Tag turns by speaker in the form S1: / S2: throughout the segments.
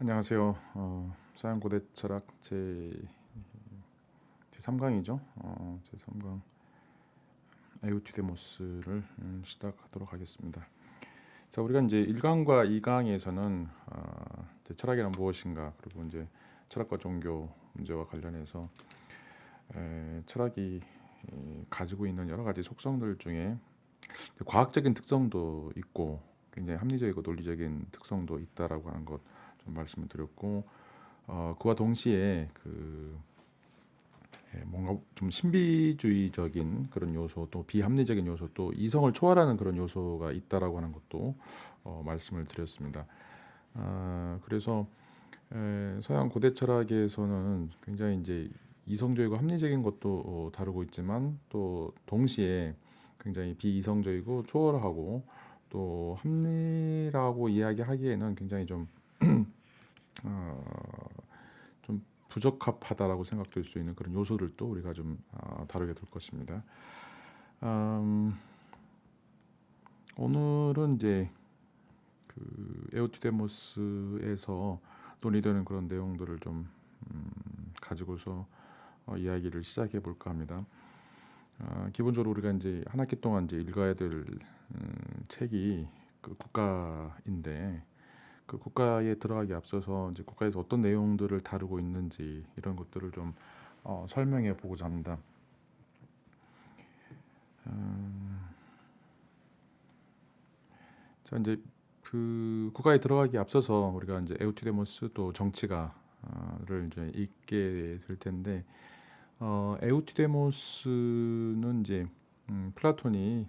S1: 안녕하세요. 서양고대 철학 제3강이죠. 제3강 에우티데모스를 시작하도록 하겠습니다. 자, 우리가 이제 1강과 2강에서는 철학이란 무엇인가, 그리고 이제 철학과 종교 문제와 관련해서 철학이 가지고 있는 여러 가지 속성들 중에 과학적인 특성도 있고 굉장히 합리적이고 논리적인 특성도 있다라고 하는 것 좀 말씀을 드렸고, 그와 동시에 뭔가 좀 신비주의적인 그런 요소, 또 비합리적인 요소, 또 이성을 초월하는 그런 요소가 있다라고 하는 것도 말씀을 드렸습니다. 그래서 서양 고대 철학에서는 굉장히 이제 이성적이고 합리적인 것도 다루고 있지만, 또 동시에 굉장히 비이성적이고 초월하고 또 합리라고 이야기하기에는 굉장히 어, 좀 부적합하다라고 생각될 수 있는 그런 요소들도 우리가 좀 다루게 될 것입니다. 오늘은 이제 에우티데모스에서 논의되는 그런 내용들을 좀 가지고서 이야기를 시작해 볼까 합니다. 기본적으로 우리가 이제 한 학기 동안 이제 읽어야 될 책이 그 국가인데, 그 국가에 들어가기 앞서서 이제 국가에서 어떤 내용들을 다루고 있는지 이런 것들을 좀 설명해 보고자 합니다. 자, 이제 그 국가에 들어가기 앞서서 우리가 이제 에우티데모스 또 정치가를 이제 읽게 될 텐데, 에우티데모스는 이제 플라톤이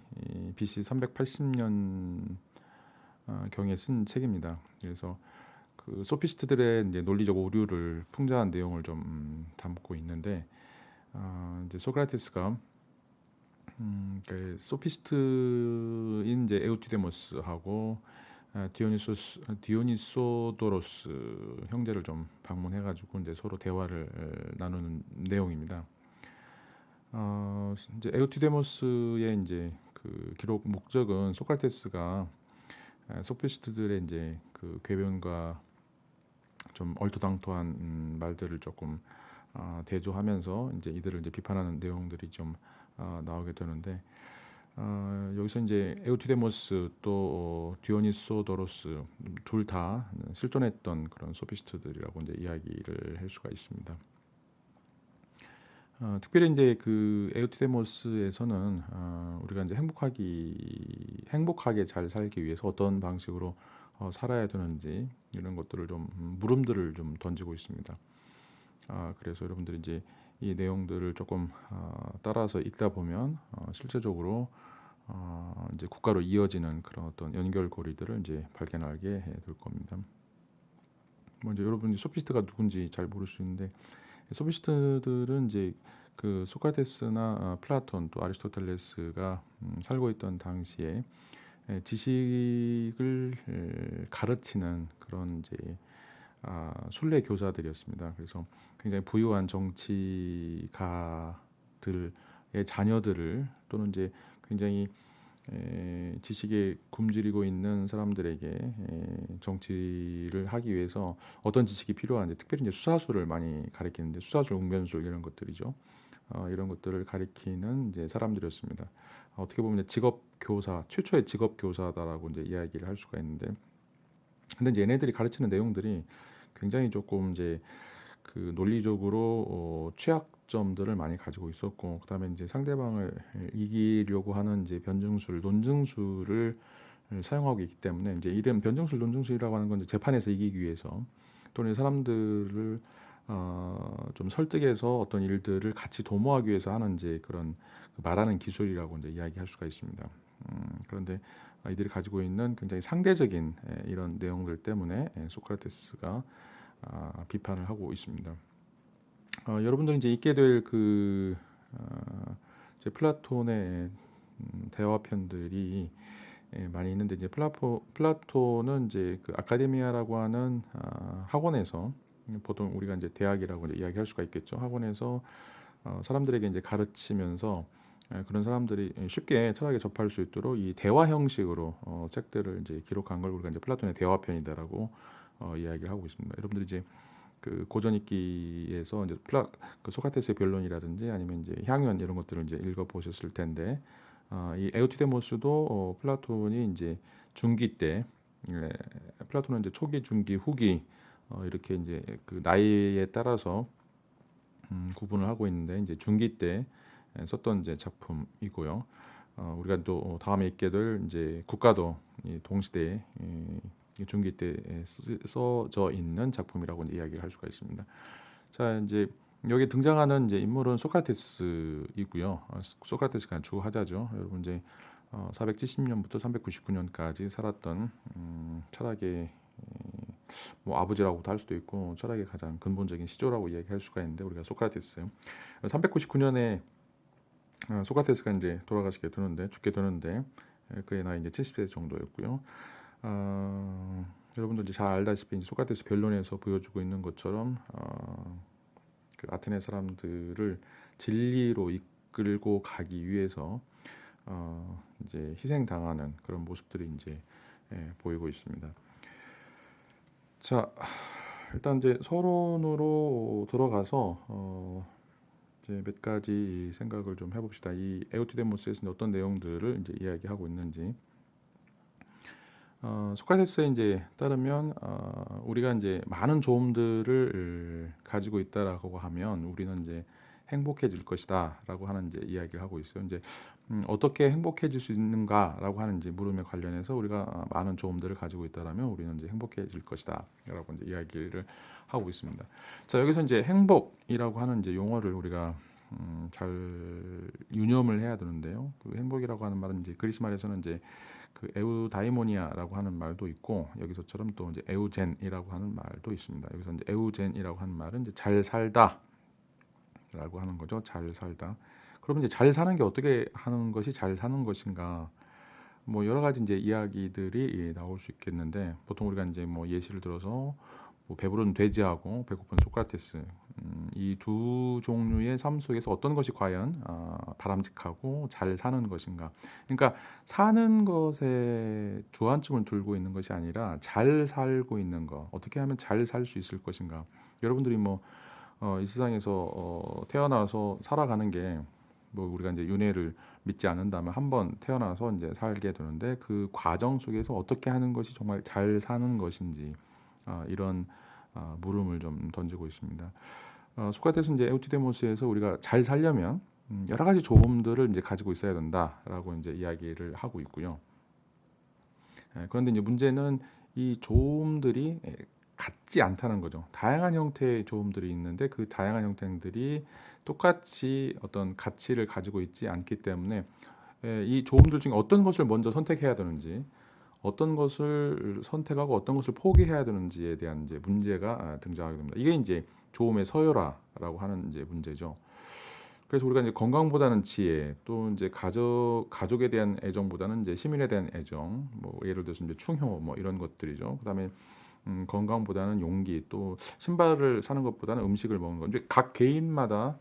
S1: BC 380년 경에 쓴 책입니다. 그래서 그 소피스트들의 이제 논리적 오류를 풍자한 내용을 좀 담고 있는데, 이제 소크라테스가 그 소피스트인 이제 에우티데모스하고 디오니소도로스 형제를 좀 방문해가지고 이제 서로 대화를 나누는 내용입니다. 이제 에우티데모스의 이제 그 기록 목적은 소크라테스가 소피스트들의 이제 그 궤변과 좀 얼토당토한 말들을 조금 대조하면서 이제 이들을 이제 비판하는 내용들이 좀 나오게 되는데, 여기서 이제 에우티데모스 또 디오니소도로스 둘 다 실존했던 그런 소피스트들이라고 이제 이야기를 할 수가 있습니다. 특별히 이제 그 에우티데모스에서는 우리가 이제 행복하게 잘 살기 위해서 어떤 방식으로 살아야 되는지 이런 것들을 좀 물음들을 좀 던지고 있습니다. 그래서 여러분들이 이제 이 내용들을 조금 따라서 읽다 보면 실제적으로 이제 국가로 이어지는 그런 어떤 연결고리들을 이제 발견하게 될 겁니다. 먼저 여러분이 소피스트가 누군지 잘 모를 수 있는데, 소피스트들은 이제 그 소크라테스나 플라톤 또 아리스토텔레스가 살고 있던 당시에 지식을 가르치는 그런 이제 순례 교사들이었습니다. 그래서 굉장히 부유한 정치가들의 자녀들을, 또는 이제 굉장히 지식에 굶주리고 있는 사람들에게 정치를 하기 위해서 어떤 지식이 필요한지, 특별히 이제 수사술을 많이 가리키는데, 수사술, 웅변술 이런 것들이죠. 이런 것들을 가리키는 이제 사람들이었습니다. 어떻게 보면 직업 교사, 최초의 직업 교사다라고 이제 이야기를 할 수가 있는데, 근데 이제 얘네들이 가르치는 내용들이 굉장히 조금 이제 그 논리적으로 취약점들을 많이 가지고 있었고, 그다음에 이제 상대방을 이기려고 하는 이제 변증술, 논증술을 사용하고 있기 때문에, 이제 이런 변증술, 논증술이라고 하는 건 이제 재판에서 이기기 위해서, 또는 사람들을 좀 설득해서 어떤 일들을 같이 도모하기 위해서 하는 이제 그런 말하는 기술이라고 이제 이야기할 수가 있습니다. 그런데 이들이 가지고 있는 굉장히 상대적인 이런 내용들 때문에 소크라테스가 비판을 하고 있습니다. 여러분들이 이제 읽게 될 그 플라톤의 대화편들이 많이 있는데, 이제 플라톤은 이제 그 아카데미아라고 하는 학원에서, 보통 우리가 이제 대학이라고 이제 이야기할 수가 있겠죠. 학원에서 사람들에게 이제 가르치면서 그런 사람들이 쉽게 철학에 접할 수 있도록 이 대화 형식으로 책들을 이제 기록한 걸 우리가 이제 플라톤의 대화편이다라고 이야기를 하고 있습니다. 여러분들이 이제 그 고전 읽기에서 이제 그 소크라테스의 변론이라든지 아니면 이제 향연 이런 것들을 이제 읽어 보셨을 텐데 이 에우티데모스도 플라톤이 이제 중기 때 플라톤은 이제 초기, 중기, 후기 이렇게 이제 그 나이에 따라서 구분을 하고 있는데 이제 중기 때 썼던 이제 작품이고요. 우리가 또 다음에 읽게 될 이제 국가도 동시대에 중기 때 써져 있는 작품이라고 이야기를 할 수가 있습니다. 자, 이제 여기 등장하는 이제 인물은 소크라테스이고요. 소크라테스가 주 화자죠. 여러분 이제 470년부터 399년까지 살았던 철학의 뭐 아버지라고도 할 수도 있고 철학의 가장 근본적인 시조라고 이야기할 수가 있는데 우리가 소크라테스 399년에 소크라테스가 이제 죽게 되는데 그의 나이 이제 70세 정도였고요. 여러분들 이제 잘 알다시피 이제 소크라테스 변론에서 보여주고 있는 것처럼 그 아테네 사람들을 진리로 이끌고 가기 위해서 이제 희생당하는 그런 모습들이 이제 보이고 있습니다. 자, 일단 이제 서론으로 들어가서 이제 몇 가지 생각을 좀 해봅시다. 이 에우티데모스에서 어떤 내용들을 이제 이야기하고 있는지. 소크라테스에 이제 따르면 우리가 이제 많은 조음들을 가지고 있다라고 하면 우리는 이제 행복해질 것이다라고 하는 이제 이야기를 하고 있어요. 이제 어떻게 행복해질 수 있는가라고 하는 이제 물음에 관련해서 우리가 많은 조음들을 가지고 있다라면 우리는 이제 행복해질 것이다라고 이제 이야기를 하고 있습니다. 자, 여기서 이제 행복이라고 하는 이제 용어를 우리가 잘 유념을 해야 되는데요. 그 행복이라고 하는 말은 이제 그리스 말에서는 이제 그 에우다이모니아라고 하는 말도 있고 여기서처럼 또 이제 에우젠이라고 하는 말도 있습니다. 여기서 이제 에우젠이라고 하는 말은 이제 잘 살다라고 하는 거죠. 잘 살다. 그러면 이제 잘 사는 게 어떻게 하는 것이 잘 사는 것인가? 뭐 여러 가지 이제 이야기들이 나올 수 있겠는데 보통 우리가 이제 뭐 예시를 들어서 뭐 배부른 돼지하고 배고픈 소크라테스 이 두 종류의 삶 속에서 어떤 것이 과연 바람직하고 잘 사는 것인가? 그러니까 사는 것에 주안점을 두고 있는 것이 아니라 잘 살고 있는 것, 어떻게 하면 잘 살 수 있을 것인가? 여러분들이 뭐 이 세상에서 태어나서 살아가는 게 뭐 우리가 이제 윤회를 믿지 않는다면 한번 태어나서 이제 살게 되는데 그 과정 속에서 어떻게 하는 것이 정말 잘 사는 것인지 이런 물음을 좀 던지고 있습니다. 소크라테스 이제 에우티데모스에서 우리가 잘 살려면 여러 가지 조음들을 이제 가지고 있어야 된다라고 이제 이야기를 하고 있고요. 그런데 이제 문제는 이 조음들이 같지 않다는 거죠. 다양한 형태의 조음들이 있는데 그 다양한 형태들이 똑같이 어떤 가치를 가지고 있지 않기 때문에 이 조음들 중에 어떤 것을 먼저 선택해야 되는지, 어떤 것을 선택하고 어떤 것을 포기해야 되는지에 대한 이제 문제가 등장하게 됩니다. 이게 이제 조음의 서열화라고 하는 이제 문제죠. 그래서 우리가 이제 건강보다는 지혜, 또 이제 가족에 대한 애정보다는 이제 시민에 대한 애정, 뭐 예를 들어서 이제 충효 뭐 이런 것들이죠. 그다음에 건강보다는 용기, 또 신발을 사는 것보다는 음식을 먹는 것. 이제 각 개인마다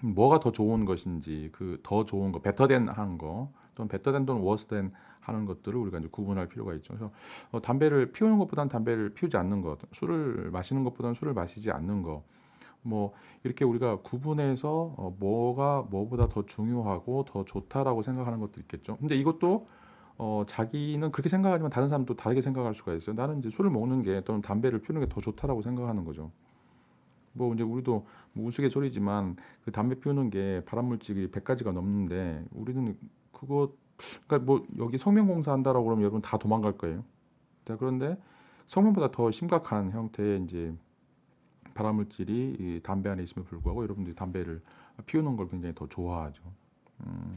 S1: 뭐가 더 좋은 것인지 그 더 좋은 거, better than 한 거, 또는 better than 또는 worse than 하는 것들을 우리가 이제 구분할 필요가 있죠. 그래서 담배를 피우는 것보다는 담배를 피우지 않는 것, 술을 마시는 것보다는 술을 마시지 않는 것, 뭐 이렇게 우리가 구분해서 뭐가 뭐보다 더 중요하고 더 좋다라고 생각하는 것도 있겠죠. 근데 이것도 자기는 그렇게 생각하지만 다른 사람도 다르게 생각할 수가 있어요. 나는 이제 술을 먹는 게 또는 담배를 피우는 게 더 좋다라고 생각하는 거죠. 뭐 이제 우리도 뭐 우스갯소리지만 그 담배 피우는 게 발암 물질이 100가지가 넘는데 우리는 그거 그러니까 뭐 여기 성명공사 한다라고 그러면 여러분 다 도망갈 거예요. 자, 그런데 성명보다 더 심각한 형태의 이제 발암 물질이 이 담배 안에 있음에 불구하고 여러분들이 담배를 피우는 걸 굉장히 더 좋아하죠.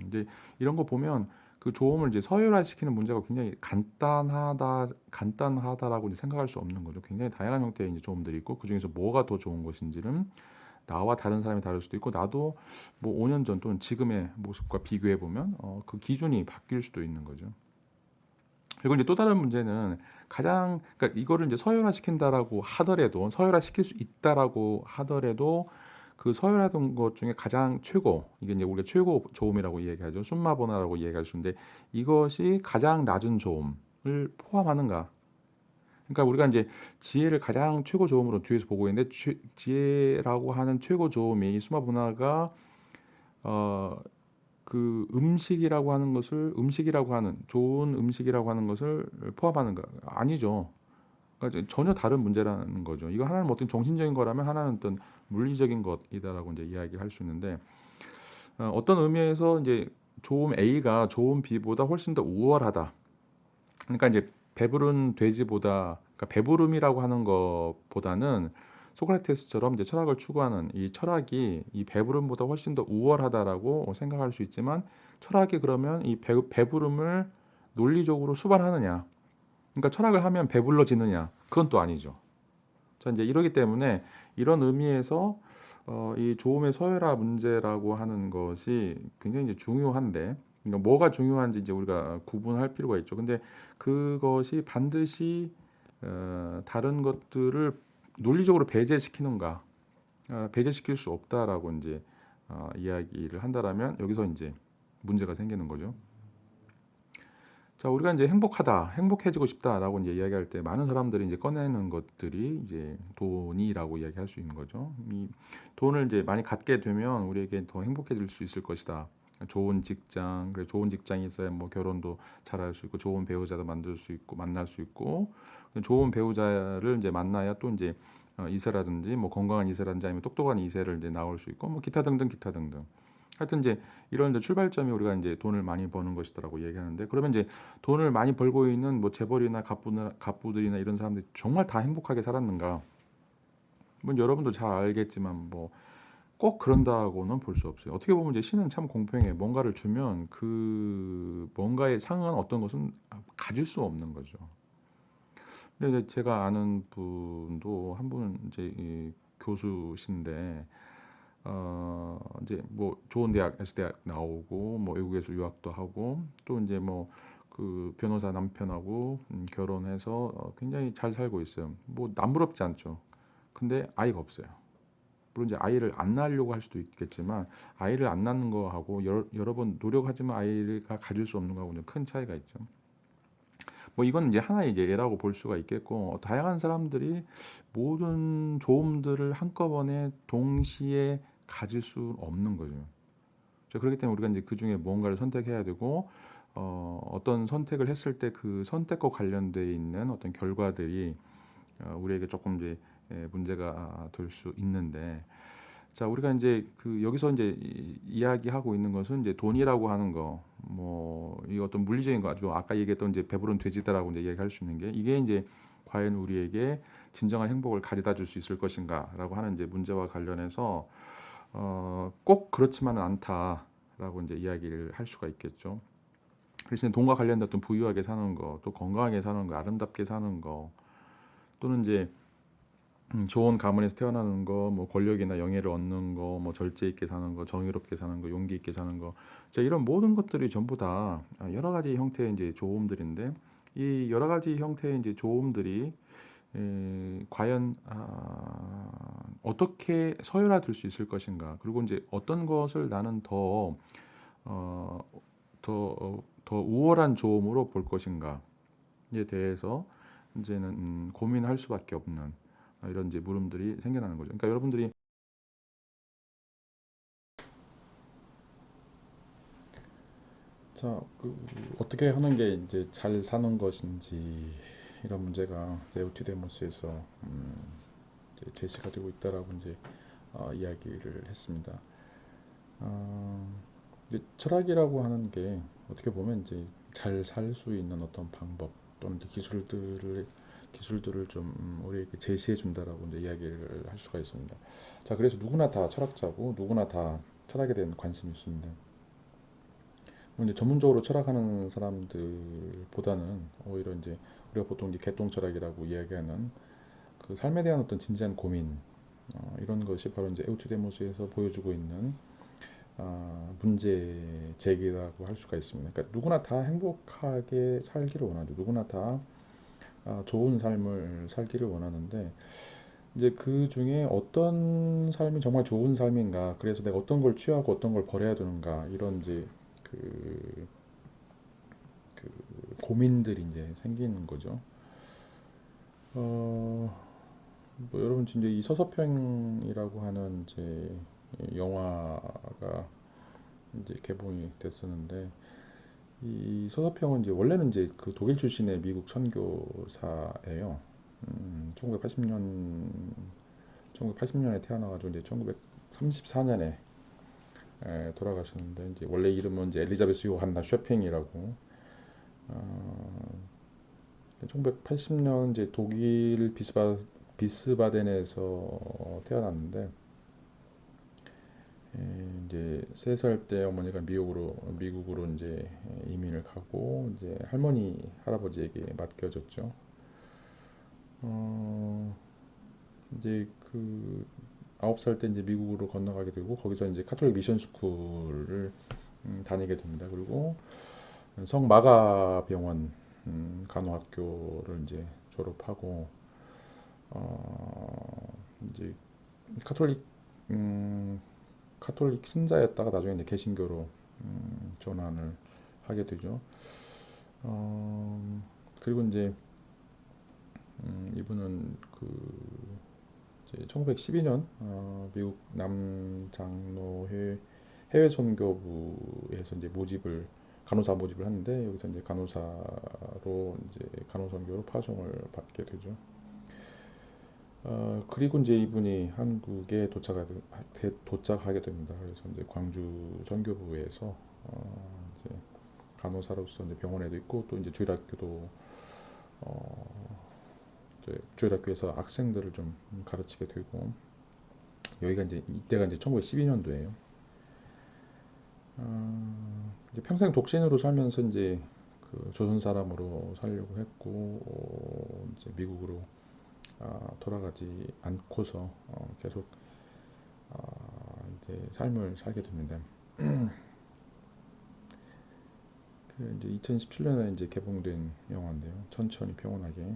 S1: 이제 이런 거 보면 그 조음을 이제 서열화시키는 문제가 굉장히 간단하다라고 이제 생각할 수 없는 거죠. 굉장히 다양한 형태의 이제 조음들이 있고 그 중에서 뭐가 더 좋은 것인지는 나와 다른 사람이 다를 수도 있고 나도 뭐 5년 전 또는 지금의 모습과 비교해 보면 그 기준이 바뀔 수도 있는 거죠. 그리고 이제 또 다른 문제는 그러니까 이거를 이제 서열화시킨다라고 하더라도 서열화시킬 수 있다라고 하더라도 그 서열화된 것 중에 가장 최고 이게 이제 우리가 최고 조음이라고 이야기하죠. 숨마보나라고 이야기할 수 있는데 이것이 가장 낮은 조음을 포함하는가? 그러니까 우리가 이제 지혜를 가장 최고 조음으로 뒤에서 보고 있는데 지혜라고 하는 최고 조음이 수마 문화가 어, 그 음식이라고 하는 좋은 음식이라고 하는 것을 포함하는가? 아니죠. 그러니까 전혀 다른 문제라는 거죠. 이거 하나는 어떤 정신적인 거라면 하나는 어떤 물리적인 것이다라고 이제 이야기를 할 수 있는데 어떤 의미에서 이제 조음 A가 조음 B보다 훨씬 더 우월하다. 그러니까 이제 배부른 돼지보다 그러니까 배부름이라고 하는 것보다는 소크라테스처럼 이제 철학을 추구하는 이 철학이 이 배부름보다 훨씬 더 우월하다라고 생각할 수 있지만 철학이 그러면 이 배부름을 논리적으로 수반하느냐? 그러니까 철학을 하면 배불러지느냐? 그건 또 아니죠. 자, 이제 이러기 때문에 이런 의미에서 이 조음의 서열화 문제라고 하는 것이 굉장히 이제 중요한데, 그러니까 뭐가 중요한지 이제 우리가 구분할 필요가 있죠. 근데 그것이 반드시 다른 것들을 논리적으로 배제시키는가, 배제시킬 수 없다라고 이제 이야기를 한다라면 여기서 이제 문제가 생기는 거죠. 자, 우리가 이제 행복해지고 싶다라고 이제 이야기할 때 많은 사람들이 이제 꺼내는 것들이 이제 돈이라고 이야기할 수 있는 거죠. 이 돈을 이제 많이 갖게 되면 우리에게 더 행복해질 수 있을 것이다. 좋은 직장, 그래 좋은 직장이 있어야 뭐 결혼도 잘할 수 있고 좋은 배우자도 만들 수 있고 만날 수 있고 좋은 배우자를 이제 만나야 또 이제 이세라든지 뭐 건강한 이세라든지 아니면 똑똑한 이세를 이제 나올 수 있고 뭐 기타 등등 기타 등등. 하여튼 이제 이런 이제 출발점이 우리가 이제 돈을 많이 버는 것이다라고 얘기하는데 그러면 이제 돈을 많이 벌고 있는 뭐 재벌이나 갑부들이나 이런 사람들이 정말 다 행복하게 살았는가? 뭐 여러분도 잘 알겠지만 뭐 꼭 그런다고는 볼 수 없어요. 어떻게 보면 이제 신은 참 공평해. 뭔가를 주면 그 뭔가의 상은 어떤 것은 가질 수 없는 거죠. 근데 이제 제가 아는 분도 한 분은 이제 이 교수신데 이제 뭐 좋은 대학 S대학 나오고 뭐 외국에서 유학도 하고 또 이제 뭐 그 변호사 남편하고 결혼해서 굉장히 잘 살고 있어요. 뭐 남부럽지 않죠. 근데 아이가 없어요. 물론 이제 아이를 안 낳으려고 할 수도 있겠지만 아이를 안 낳는 거하고 여러 번 노력하지만 아이가 가질 수 없는 거하고는 큰 차이가 있죠. 뭐 이건 이제 하나의 이제 예라고 볼 수가 있겠고 다양한 사람들이 모든 좋음들을 한꺼번에 동시에 가질 수 없는 거죠. 자, 그렇기 때문에 우리가 이제 그 중에 무언가를 선택해야 되고 어떤 선택을 했을 때 그 선택과 관련돼 있는 어떤 결과들이 우리에게 조금 이제 문제가 될 수 있는데 자, 우리가 이제 그 여기서 이제 이야기하고 있는 것은 이제 돈이라고 하는 거, 뭐 이 어떤 물리적인 거 아주 아까 얘기했던 이제 배부른 돼지다라고 이제 얘기할 수 있는 게 이게 이제 과연 우리에게 진정한 행복을 가져다 줄 수 있을 것인가라고 하는 이제 문제와 관련해서 꼭 그렇지만은 않다라고 이제 이야기를 할 수가 있겠죠. 그래서 돈과 관련된 어떤 부유하게 사는 거, 또 건강하게 사는 거, 아름답게 사는 거, 또는 이제 좋은 가문에서 태어나는 거, 뭐 권력이나 영예를 얻는 거, 뭐 절제 있게 사는 거, 정의롭게 사는 거, 용기 있게 사는 거, 자, 이런 모든 것들이 전부 다 여러 가지 형태의 이제 조음들인데 이 여러 가지 형태의 이제 조음들이 과연 어떻게 서열화될 수 있을 것인가, 그리고 이제 어떤 것을 나는 어, 더 우월한 조음으로 볼 것인가에 대해서 이제는 고민할 수밖에 없는 이런 이제 물음들이 생겨나는 거죠. 그러니까 여러분들이 자, 어떻게 하는 게 이제 잘 사는 것인지 이런 문제가 에우티데모스에서 이제 제시가 되고 있다라고 이제 이야기를 했습니다. 어, 근데 철학이라고 하는 게 어떻게 보면 이제 잘 살 수 있는 어떤 방법 또는 이제 기술들을 좀 우리에게 제시해 준다라고 이제 이야기를 할 수가 있습니다. 자, 그래서 누구나 다 철학자고 누구나 다 철학에 대한 관심이 있습니다. 이제 전문적으로 철학하는 사람들보다는 오히려 이제 우리가 보통 이제 개똥 철학이라고 이야기하는 그 삶에 대한 어떤 진지한 고민 이런 것이 바로 이제 에우투데모스에서 보여주고 있는 문제 제기라고 할 수가 있습니다. 그러니까 누구나 다 행복하게 살기를 원하죠. 누구나 다 좋은 삶을 살기를 원하는데 이제 그 중에 어떤 삶이 정말 좋은 삶인가, 그래서 내가 어떤 걸 취하고 어떤 걸 버려야 되는가 이런 이제 그, 그 고민들이 이제 생기는 거죠. 어, 뭐 여러분 이제 이 서서평이라고 하는 이제 영화가 이제 개봉이 됐었는데 이 서서평은 이제 원래는 이제 그 독일 출신의 미국 선교사예요. 1980년에 태어나가지고 이제 1934년에 돌아가셨는데 이제 원래 이름은 이제 엘리자베스 요한나 쉐팽이라고 1980년 이제 독일 비스바덴에서 태어났는데 이제 3살 때 어머니가 미국으로 이제 이민을 가고 이제 할머니 할아버지에게 맡겨졌죠. 어, 이제 그 9살 때 이제 미국으로 건너가게 되고 거기서 이제 카톨릭 미션 스쿨을 다니게 됩니다. 그리고 성마가 병원 간호학교를 이제 졸업하고 이제 카톨릭 음, 카톨릭 신자였다가 나중에 이제 개신교로 전환을 하게 되죠. 그리고 이제 이분은 그 이제 1912년 미국 남장로회 해외 선교부에서 이제 간호사 모집을 하는데 여기서 이제 간호사로 이제 간호선교로 파송을 받게 되죠. 그리고 이제 이분이 한국에 도착하게 됩니다. 그래서 이제 광주 선교부에서 이제 간호사로서 이제 병원에도 있고 또 이제 주일학교에서 학생들을 좀 가르치게 되고 여기가 이제 이때가 이제 1912년도예요. 이제 평생 독신으로 살면서 이제 그 조선 사람으로 살려고 했고 이제 미국으로 돌아가지 않고서 계속 이제 삶을 살게 됩니다. 그 이제 2017년에 이제 개봉된 영화인데요. 천천히 평온하게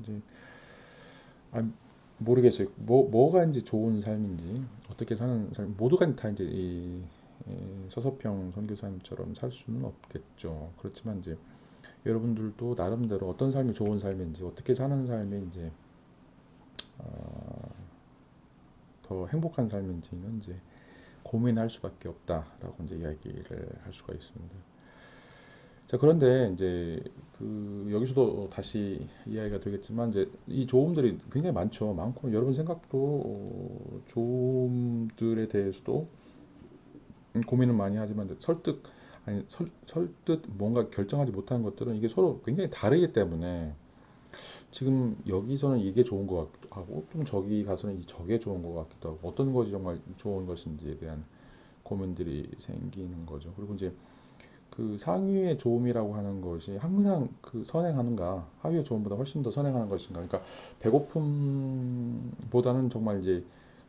S1: 이제 아, 모르겠어요. 뭐가 이제 좋은 삶인지 어떻게 사는 삶 모두가 다 이제 이 서서평 선교사님처럼 살 수는 없겠죠. 그렇지만 이제 여러분들도 나름대로 어떤 삶이 좋은 삶인지 어떻게 사는 삶이 이제 더 행복한 삶인지는 이제 고민할 수밖에 없다라고 이제 이야기를 할 수가 있습니다. 자, 그런데 이제 그 여기서도 다시 이야기가 되겠지만 이제 이 좋음들이 굉장히 많고 여러분 생각도 좋음들에 대해서도 고민을 많이 하지만 이제 설득 뭔가 결정하지 못하는 것들은 이게 서로 굉장히 다르기 때문에 지금 여기서는 이게 좋은 것 같기도 하고 좀 저기 가서는 저게 좋은 것 같기도 하고 어떤 것이 정말 좋은 것인지에 대한 고민들이 생기는 거죠. 그리고 이제 그 상위의 좋음이라고 하는 것이 항상 그 선행하는가 하위의 좋음보다 훨씬 더 선행하는 것인가. 그러니까 배고픔보다는 정말 이제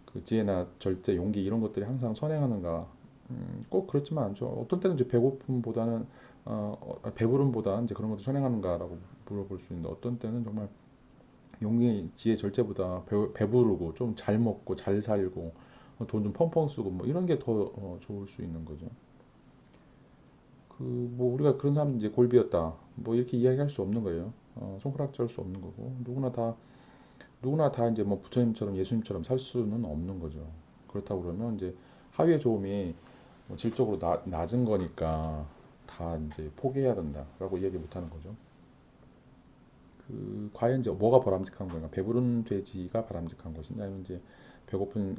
S1: 그 지혜나 절제, 용기 이런 것들이 항상 선행하는가. 꼭 그렇지만 않죠. 어떤 때는 이제 배부름보다 이제 그런 것들 선행하는가라고 물어볼 수 있는데 어떤 때는 정말 용기, 지혜, 절제보다 배부르고 좀 잘 먹고 잘 살고 돈 좀 펑펑 쓰고 뭐 이런 게 더 좋을 수 있는 거죠. 그 뭐 우리가 그런 사람 이제 골비였다 뭐 이렇게 이야기할 수 없는 거예요. 손가락질 할 수 없는 거고 누구나 다 이제 뭐 부처님처럼 예수님처럼 살 수는 없는 거죠. 그렇다고 그러면 이제 하위의 조음이 뭐 질적으로 낮은 거니까 다 이제 포기해야 된다라고 이야기 못 하는 거죠. 그 과연 이제 뭐가 바람직한 건가? 배부른 돼지가 바람직한 것이냐, 아니면 이제 배고픈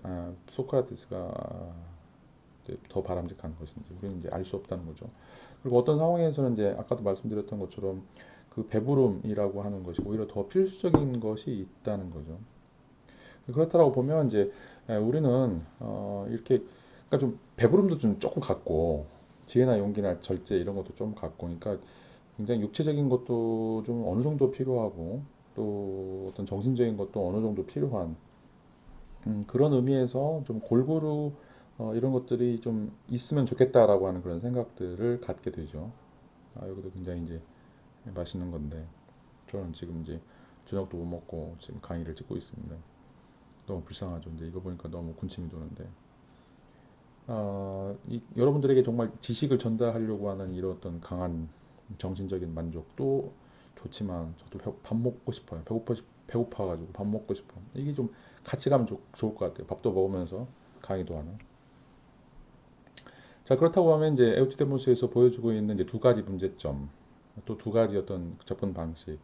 S1: 소크라테스가 이제 더 바람직한 것인지 우리는 이제 알 수 없다는 거죠. 그리고 어떤 상황에서는 이제 아까도 말씀드렸던 것처럼 그 배부름이라고 하는 것이 오히려 더 필수적인 것이 있다는 거죠. 그렇다고 보면 이제 우리는 이렇게 그러니까 좀 배부름도 좀 조금 갖고 지혜나 용기나 절제 이런 것도 좀 갖고 그러니까 굉장히 육체적인 것도 좀 어느 정도 필요하고 또 어떤 정신적인 것도 어느 정도 필요한 그런 의미에서 좀 골고루 이런 것들이 좀 있으면 좋겠다라고 하는 그런 생각들을 갖게 되죠. 여기도 굉장히 이제 맛있는 건데 저는 지금 이제 저녁도 못 먹고 지금 강의를 찍고 있습니다. 너무 불쌍하죠. 이제 이거 보니까 너무 군침이 도는데 여러분들에게 정말 지식을 전달하려고 하는 이런 어떤 강한 정신적인 만족도 좋지만 저도 밥 먹고 싶어요. 배고파가지고 밥 먹고 싶어. 이게 좀 같이 가면 좋을 것 같아요. 밥도 먹으면서 강의도 하는. 자, 그렇다고 하면 이제 에우티데모스에서 보여주고 있는 이제 두 가지 문제점, 또 두 가지 어떤 접근 방식,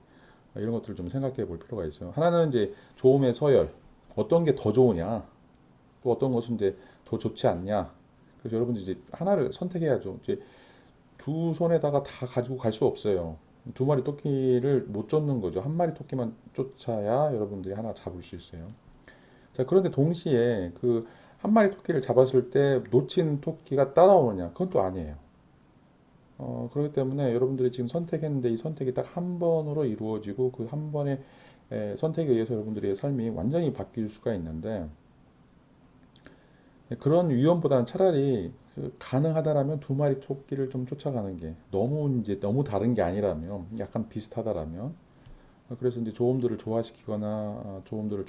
S1: 이런 것들을 좀 생각해 볼 필요가 있어요. 하나는 이제 좋음의 서열, 어떤 게 더 좋으냐, 또 어떤 것은 이제 더 좋지 않냐. 그래서 여러분들 이제 하나를 선택해야죠. 이제 두 손에다가 다 가지고 갈 수 없어요. 두 마리 토끼를 못 쫓는 거죠. 한 마리 토끼만 쫓아야 여러분들이 하나 잡을 수 있어요. 자, 그런데 동시에 그 한 마리 토끼를 잡았을 때 놓친 토끼가 따라오느냐? 그건 또 아니에요. 그렇기 때문에 여러분들이 지금 선택했는데 이 선택이 딱 한 번으로 이루어지고 그 한 번의 선택에 의해서 여러분들의 삶이 완전히 바뀔 수가 있는데 그런 위험보다는 차라리 가능하다라면 두 마리 토끼를 좀 쫓아가는 게 너무 다른 게 아니라면 약간 비슷하다라면 그래서 이제 조음들을 조화시키거나 조음들을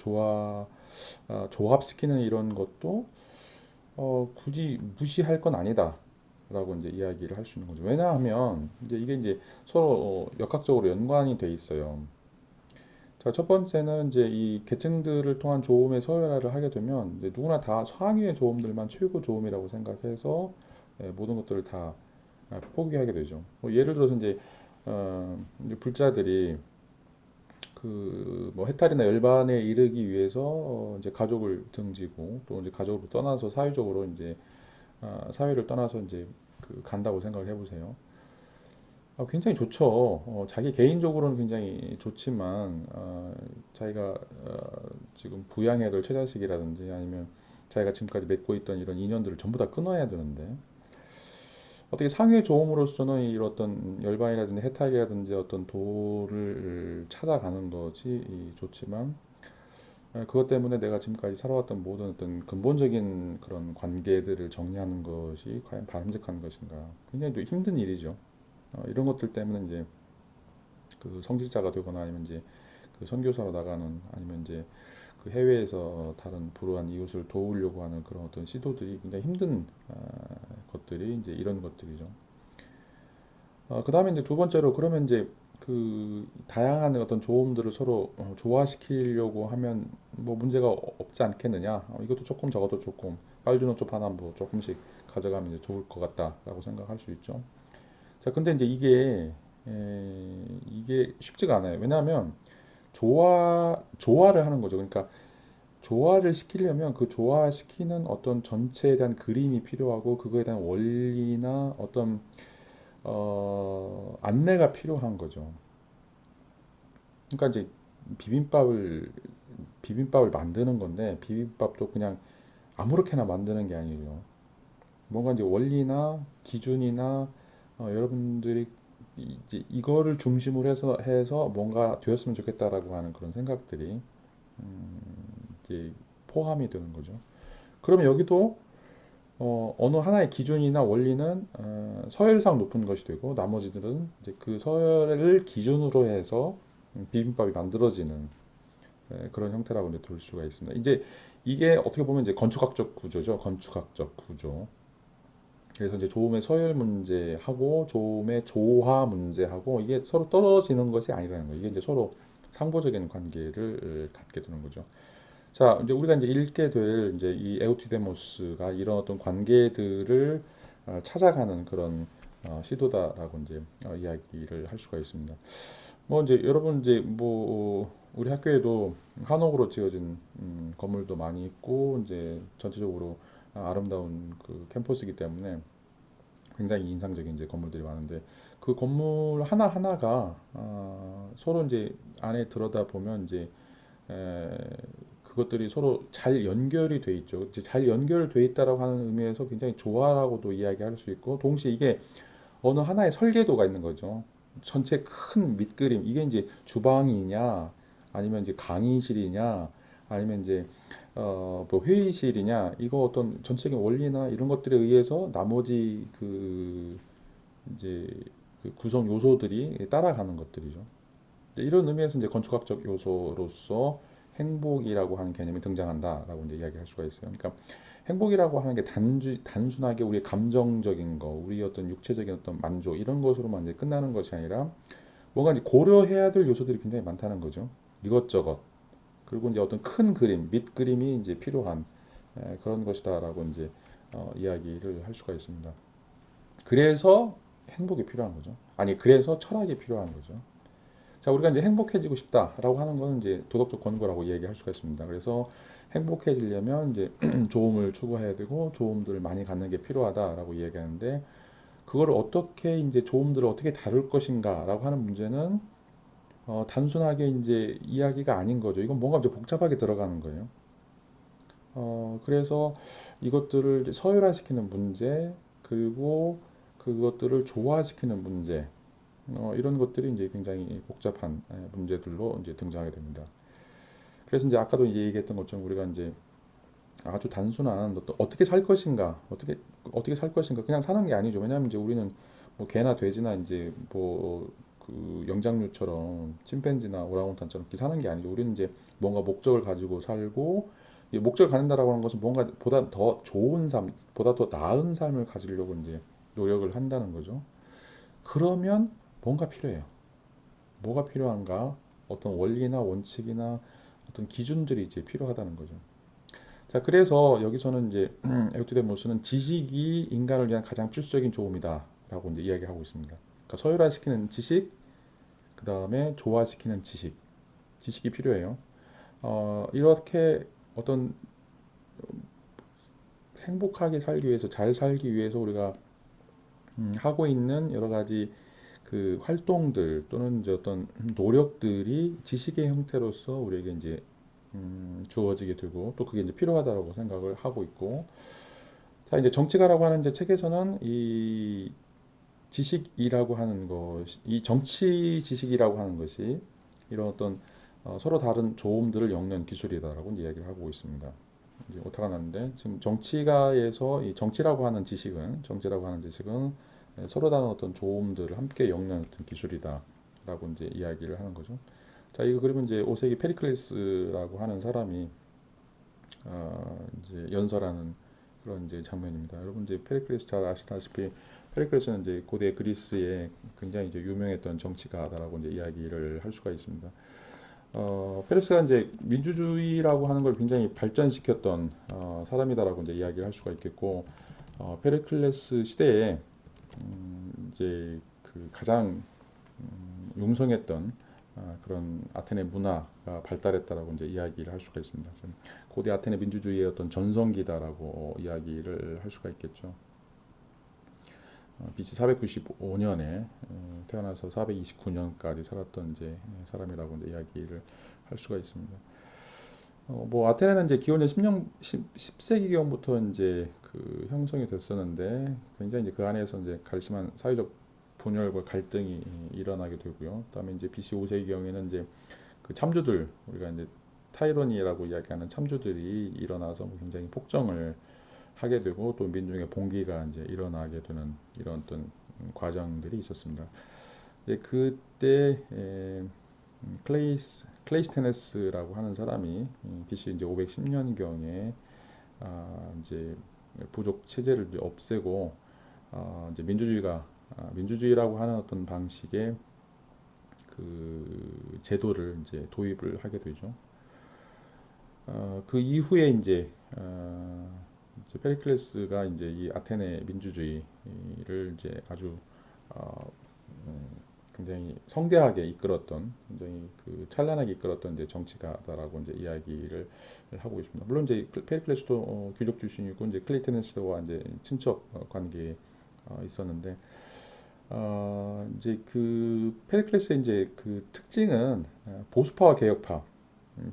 S1: 조합시키는 이런 것도 굳이 무시할 건 아니다라고 이제 이야기를 할 수 있는 거죠. 왜냐하면 이제 이게 이제 서로 역학적으로 연관이 돼 있어요. 자, 첫 번째는 이제 이 계층들을 통한 조음의 서열화를 하게 되면 이제 누구나 다 상위의 조음들만 최고 조음이라고 생각해서 모든 것들을 다 포기하게 되죠. 뭐 예를 들어서 이제 불자들이 그 뭐 해탈이나 열반에 이르기 위해서 이제 가족을 등지고 또 이제 가족을 떠나서 사회적으로 이제 사회를 떠나서 이제 그 간다고 생각을 해보세요. 굉장히 좋죠. 자기 개인적으로는 굉장히 좋지만 자기가 지금 부양해야 될 처자식이라든지 아니면 자기가 지금까지 맺고 있던 이런 인연들을 전부 다 끊어야 되는데 어떻게 상회 조음으로서는 이 어떤 열반이라든지 해탈이라든지 어떤 도를 찾아가는 것이 좋지만 그것 때문에 내가 지금까지 살아왔던 모든 어떤 근본적인 그런 관계들을 정리하는 것이 과연 바람직한 것인가 굉장히 또 힘든 일이죠. 이런 것들 때문에 이제 그 성직자가 되거나 아니면 이제 그 선교사로 나가는 아니면 이제 그 해외에서 다른 불우한 이웃을 도우려고 하는 그런 어떤 시도들이 굉장히 힘든 것들이 이제 이런 것들이죠. 그 다음에 이제 두 번째로 그러면 이제 그 다양한 어떤 조음들을 서로 조화시키려고 하면 뭐 문제가 없지 않겠느냐. 이것도 조금 저것도 조금 빨주노 쪽 하나 뭐 조금씩 가져가면 이제 좋을 것 같다라고 생각할 수 있죠. 자, 근데 이제 이게 쉽지가 않아요. 왜냐하면 조화를 하는 거죠. 그러니까 조화를 시키려면 그 조화시키는 어떤 전체에 대한 그림이 필요하고 그거에 대한 원리나 어떤 안내가 필요한 거죠. 그러니까 이제 비빔밥을 비빔밥을 만드는 건데 비빔밥도 그냥 아무렇게나 만드는 게 아니죠. 뭔가 이제 원리나 기준이나 여러분들이 이제 이거를 중심으로 해서 뭔가 되었으면 좋겠다라고 하는 그런 생각들이 이제 포함이 되는 거죠. 그러면 여기도 어느 하나의 기준이나 원리는 서열상 높은 것이 되고 나머지들은 이제 그 서열을 기준으로 해서 비빔밥이 만들어지는 그런 형태라고 이제 볼 수가 있습니다. 이제 이게 어떻게 보면 이제 건축학적 구조죠. 건축학적 구조. 그래서 이제 조음의 서열 문제하고 조음의 조화 문제하고 이게 서로 떨어지는 것이 아니라는 거예요. 이게 이제 서로 상보적인 관계를 갖게 되는 거죠. 자, 이제 우리가 이제 읽게 될 이제 이 에우티데모스가 이런 어떤 관계들을 찾아가는 그런 시도다라고 이제 이야기를 할 수가 있습니다. 뭐 이제 여러분 이제 뭐 우리 학교에도 한옥으로 지어진 건물도 많이 있고 이제 전체적으로 아름다운 그 캠퍼스이기 때문에 굉장히 인상적인 이제 건물들이 많은데 그 건물 하나 하나가 서로 이제 안에 들여다 보면 이제 에, 그것들이 서로 잘 연결이 돼 있죠. 이제 잘 연결돼 있다라고 하는 의미에서 굉장히 조화라고도 이야기할 수 있고 동시에 이게 어느 하나의 설계도가 있는 거죠. 전체 큰 밑그림 이게 이제 주방이냐 아니면 이제 강의실이냐 아니면 이제 뭐 회의실이냐 이거 어떤 전체적인 원리나 이런 것들에 의해서 나머지 그 이제 그 구성 요소들이 따라가는 것들이죠. 이런 의미에서 이제 건축학적 요소로서 행복이라고 하는 개념이 등장한다라고 이제 이야기할 수가 있어요. 그러니까 행복이라고 하는 게 단순하게 우리의 감정적인 거, 우리 어떤 육체적인 어떤 만족 이런 것으로만 이제 끝나는 것이 아니라 뭔가 이제 고려해야 될 요소들이 굉장히 많다는 거죠. 이것저것. 그리고 이제 어떤 큰 그림, 밑 그림이 이제 필요한 그런 것이다라고 이제 이야기를 할 수가 있습니다. 그래서 행복이 필요한 거죠. 아니, 그래서 철학이 필요한 거죠. 자, 우리가 이제 행복해지고 싶다라고 하는 건 이제 도덕적 권고라고 얘기할 수가 있습니다. 그래서 행복해지려면 이제 좋음을 추구해야 되고 좋음들을 많이 갖는 게 필요하다라고 이야기하는데 그걸 어떻게 이제 좋음들을 어떻게 다룰 것인가라고 하는 문제는 단순하게 이제 이야기가 아닌 거죠. 이건 뭔가 이제 복잡하게 들어가는 거예요. 그래서 이것들을 이제 서열화시키는 문제, 그리고 그것들을 조화시키는 문제, 이런 것들이 이제 굉장히 복잡한 문제들로 이제 등장하게 됩니다. 그래서 이제 아까도 이제 얘기했던 것처럼 우리가 이제 아주 단순한 어떻게 살 것인가, 어떻게 살 것인가 그냥 사는 게 아니죠. 왜냐하면 이제 우리는 뭐 개나 돼지나 이제 뭐 그 영장류처럼 침팬지나 오랑우탄처럼 이렇게 사는 게 아니죠. 우리는 이제 뭔가 목적을 가지고 살고 이 목적을 갖는다라고 하는 것은 뭔가 보다 더 좋은 삶, 보다 더 나은 삶을 가지려고 이제 노력을 한다는 거죠. 그러면 뭔가 필요해요. 뭐가 필요한가? 어떤 원리나 원칙이나 어떤 기준들이 이제 필요하다는 거죠. 자, 그래서 여기서는 이제 에우티데모스는 지식이 인간을 위한 가장 필수적인 조음이다라고 이제 이야기하고 있습니다. 그러니까 서열화시키는 지식, 그 다음에 조화시키는 지식, 지식이 필요해요. 이렇게 어떤 행복하게 살기 위해서, 잘 살기 위해서 우리가 하고 있는 여러 가지 그 활동들 또는 이제 어떤 노력들이 지식의 형태로서 우리에게 이제 주어지게 되고 또 그게 이제 필요하다고 생각을 하고 있고 자 이제 정치가라고 하는 이제 책에서는 이 지식이라고 하는 것이 이 정치 지식이라고 하는 것이 이런 어떤 서로 다른 조음들을 엮는 기술이다라고 이제 이야기를 하고 있습니다. 이제 오타가 났는데 지금 정치가에서 이 정치라고 하는 지식은 서로 다른 어떤 조음들을 함께 엮는 어떤 기술이다라고 이제 이야기를 하는 거죠. 자, 이거 그러면 이제 5세기 페리클레스라고 하는 사람이 이제 연설하는 그런 이제 장면입니다. 여러분 이제 페리클레스 잘 아시다시피 페리클레스는 이제 고대 그리스의 굉장히 이제 유명했던 정치가다라고 이제 이야기를 할 수가 있습니다. 페르스가 이제 민주주의라고 하는 걸 굉장히 발전시켰던 사람이다라고 이제 이야기를 할 수가 있겠고 페르클레스 시대에 이제 그 가장 융성했던 그런 아테네 문화가 발달했다라고 이제 이야기를 할 수가 있습니다. 고대 아테네 민주주의의 어떤 전성기다라고 이야기를 할 수가 있겠죠. BC 495년에 태어나서 429년까지 살았던 이제 사람이라고 이제 이야기를 할 수가 있습니다. 뭐 아테네는 이제 기원전 10세기경부터 이제 그 형성이 됐었는데 굉장히 이제 그 안에서 이제 갈심한 사회적 분열과 갈등이 일어나게 되고요. 그다음에 이제 BC 5세기경에는 이제 그 참주들 우리가 이제 타이로니라고 이야기하는 참주들이 일어나서 뭐 굉장히 폭정을 하게 되고 또 민중의 봉기가 이제 일어나게 되는 이런 어떤 과정들이 있었습니다. 이제 그때 클레이스테네스라고 하는 사람이 BC 이제 510년경에 이제 부족 체제를 이제 없애고 이제 민주주의라고 하는 어떤 방식의 그 제도를 이제 도입을 하게 되죠. 그 이후에 이제 페리클레스가 이제 이 아테네 민주주의를 이제 아주 굉장히 성대하게 이끌었던 굉장히 그 찬란하게 이끌었던 이제 정치가다라고 이제 이야기를 하고 있습니다. 물론 이제 페리클레스도 귀족 출신이고 이제 클리테네스와 이제 친척 관계에 있었는데 이제 그 페리클레스의 이제 그 특징은 보수파와 개혁파,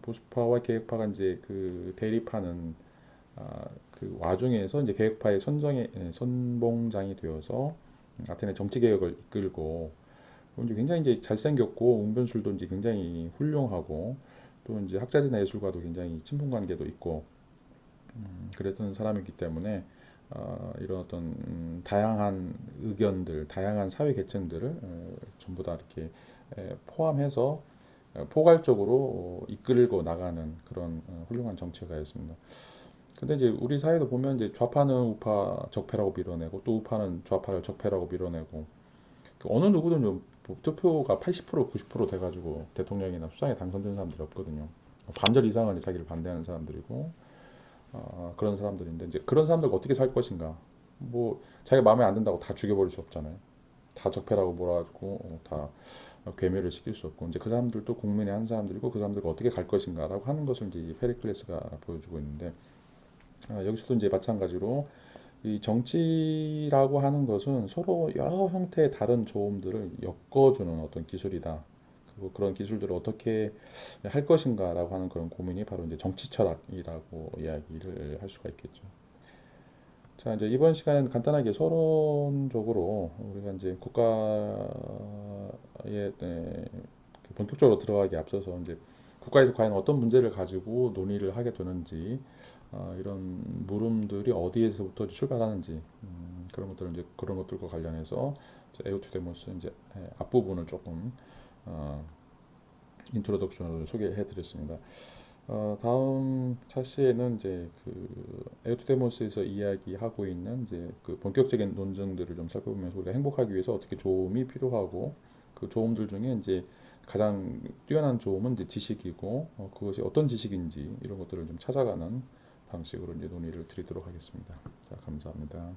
S1: 보수파와 개혁파가 이제 그 대립하는 그 와중에서 이제 개혁파의 선봉장이 되어서 아테네 정치 개혁을 이끌고 이제 굉장히 이제 잘생겼고 웅변술도 이제 굉장히 훌륭하고 또 이제 학자지나 예술가도 굉장히 친분 관계도 있고 그랬던 사람이기 때문에 이런 어떤 다양한 의견들, 다양한 사회 계층들을 전부 다 이렇게 포함해서 포괄적으로 이끌고 나가는 그런 훌륭한 정치가였습니다. 근데 이제 우리 사회도 보면 이제 좌파는 우파 적폐라고 밀어내고 또 우파는 좌파를 적폐라고 밀어내고 어느 누구든 좀 뭐 투표가 80% 90% 돼가지고 대통령이나 수장에 당선된 사람들이 없거든요. 반절 이상은 이제 자기를 반대하는 사람들이고 그런 사람들인데 이제 그런 사람들 어떻게 살 것인가? 뭐 자기가 마음에 안 든다고 다 죽여버릴 수 없잖아요. 다 적폐라고 몰아가지고 다 괴멸을 시킬 수 없고 이제 그 사람들도 국민의 한 사람들이고 그 사람들과 어떻게 갈 것인가라고 하는 것을 이제 페리클레스가 보여주고 있는데 여기서도 이제 마찬가지로 이 정치라고 하는 것은 서로 여러 형태의 다른 조음들을 엮어주는 어떤 기술이다. 그리고 그런 기술들을 어떻게 할 것인가라고 하는 그런 고민이 바로 이제 정치 철학이라고 이야기를 할 수가 있겠죠. 자, 이제 이번 시간에는 간단하게 서론적으로 우리가 이제 국가에 본격적으로 들어가기 앞서서 이제 국가에서 과연 어떤 문제를 가지고 논의를 하게 되는지 이런 물음들이 어디에서부터 출발하는지 그런 것들을 이제 그런 것들과 관련해서 에우투데모스 이제 앞부분을 조금 인트로덕션을 소개해드렸습니다. 다음 차시에는 이제 그 에우투데모스에서 이야기하고 있는 이제 그 본격적인 논증들을 좀 살펴보면서 우리가 행복하기 위해서 어떻게 조음이 필요하고 그 조음들 중에 이제 가장 뛰어난 조음은 이제 지식이고 그것이 어떤 지식인지 이런 것들을 좀 찾아가는 방식으로 이제 논의를 드리도록 하겠습니다. 자, 감사합니다.